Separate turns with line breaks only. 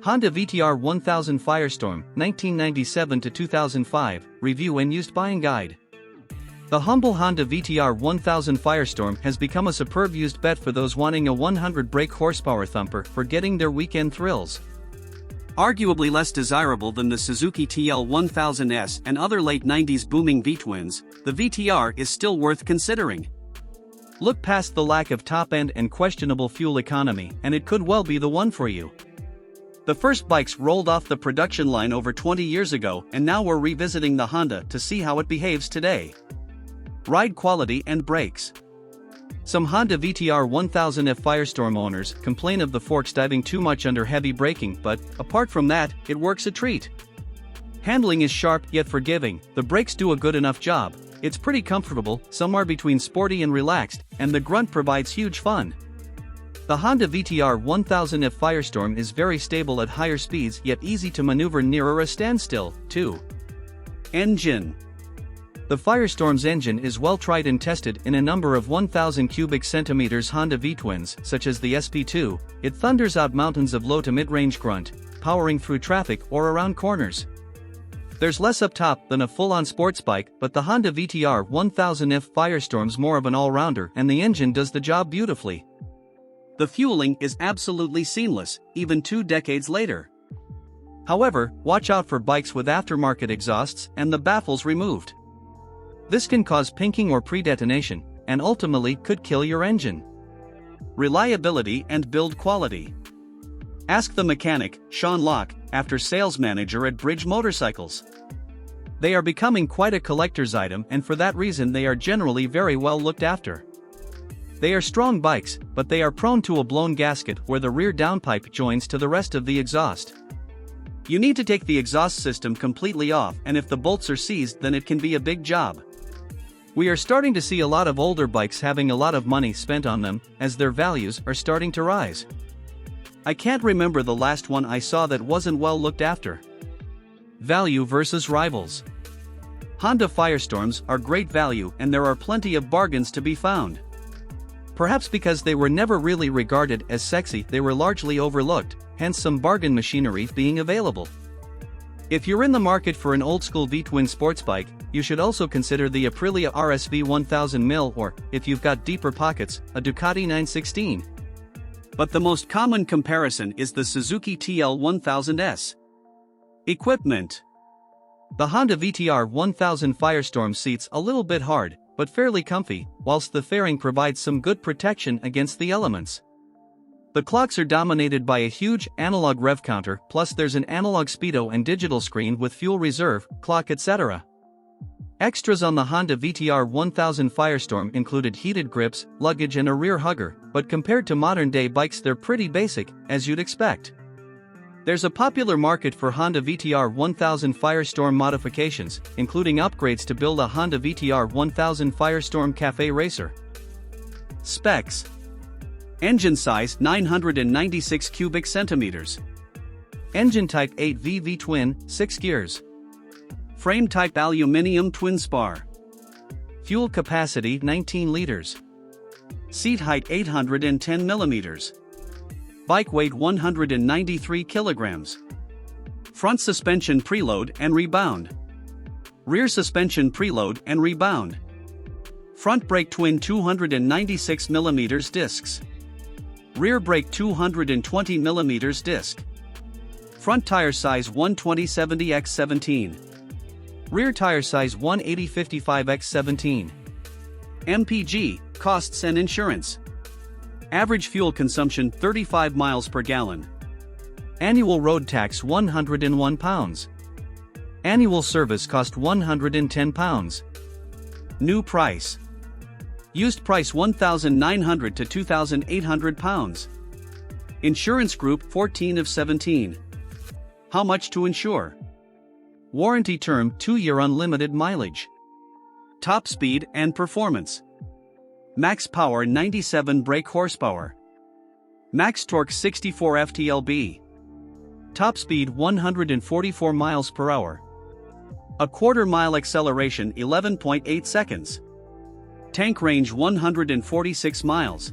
Honda VTR 1000 Firestorm, 1997 to 2005, Review and Used Buying Guide. The humble Honda VTR 1000 Firestorm has become a superb used bet for those wanting a 100 brake horsepower thumper for getting their weekend thrills.
Arguably less desirable than the Suzuki TL1000S and other late 90s booming V-twins, the VTR is still worth considering.
Look past the lack of top-end and questionable fuel economy and it could well be the one for you. The first bikes rolled off the production line over 20 years ago and now we're revisiting the Honda to see how it behaves today. Ride quality and brakes. Some Honda VTR 1000F Firestorm owners complain of the forks diving too much under heavy braking, but, apart from that, it works a treat. Handling is sharp yet forgiving, the brakes do a good enough job, it's pretty comfortable, somewhere between sporty and relaxed, and the grunt provides huge fun. The Honda VTR 1000F Firestorm is very stable at higher speeds yet easy to maneuver nearer a standstill, too.
Engine.
The Firestorm's engine is well tried and tested in a number of 1000 cubic centimeters Honda V-twins, such as the SP2. It thunders out mountains of low to mid-range grunt, powering through traffic or around corners. There's less up top than a full-on sports bike, but the Honda VTR 1000F Firestorm's more of an all-rounder and the engine does the job beautifully.
The fueling is absolutely seamless, even 2 decades later.
However, watch out for bikes with aftermarket exhausts and the baffles removed. This can cause pinking or pre-detonation, and ultimately could kill your engine.
Reliability and build quality. Ask the mechanic, Sean Locke, after sales manager at Bridge Motorcycles.
They are becoming quite a collector's item and for that reason they are generally very well looked after. They are strong bikes, but they are prone to a blown gasket where the rear downpipe joins to the rest of the exhaust. You need to take the exhaust system completely off and if the bolts are seized then it can be a big job. We are starting to see a lot of older bikes having a lot of money spent on them, as their values are starting to rise. I can't remember the last one I saw that wasn't well looked after. Value versus rivals. Honda Firestorms are great value and there are plenty of bargains to be found. Perhaps because they were never really regarded as sexy, they were largely overlooked, hence some bargain machinery being available. If you're in the market for an old-school V-twin sports bike, you should also consider the Aprilia RSV 1000mm or, if you've got deeper pockets, a Ducati 916.
But the most common comparison is the Suzuki TL1000S. Equipment.
The Honda VTR 1000 Firestorm seats a little bit hard, but fairly comfy, whilst the fairing provides some good protection against the elements. The clocks are dominated by a huge analog rev counter, plus there's an analog speedo and digital screen with fuel reserve, clock etc. Extras on the Honda VTR 1000 Firestorm included heated grips, luggage and a rear hugger, but compared to modern-day bikes they're pretty basic, as you'd expect. There's a popular market for Honda VTR 1000 Firestorm modifications, including upgrades to build a Honda VTR 1000 Firestorm Cafe Racer.
Specs. Engine size 996 cubic centimeters.
Engine type 8V V-twin, 6 gears.
Frame type aluminum twin spar.
Fuel capacity 19 liters.
Seat height 810 millimeters. Bike weight 193 kilograms. Front suspension preload and rebound. Rear suspension preload and rebound. Front brake twin 296 millimeters discs. Rear brake 220 mm disc. Front tire size 120/70x17.
Rear tire size 180/55x17.
MPG, costs and insurance. Average fuel consumption 35 miles per gallon.
Annual road tax £101. Annual service cost £110.
New price. Used price £1,900 to £2,800. Insurance group 14 of 17. How much to insure?
Warranty term 2-year unlimited mileage.
Top speed and performance. Max power 97 brake horsepower. Max torque 64 ft-lb.
Top speed 144 miles per hour.
A quarter mile acceleration 11.8 seconds. Tank range 146 miles.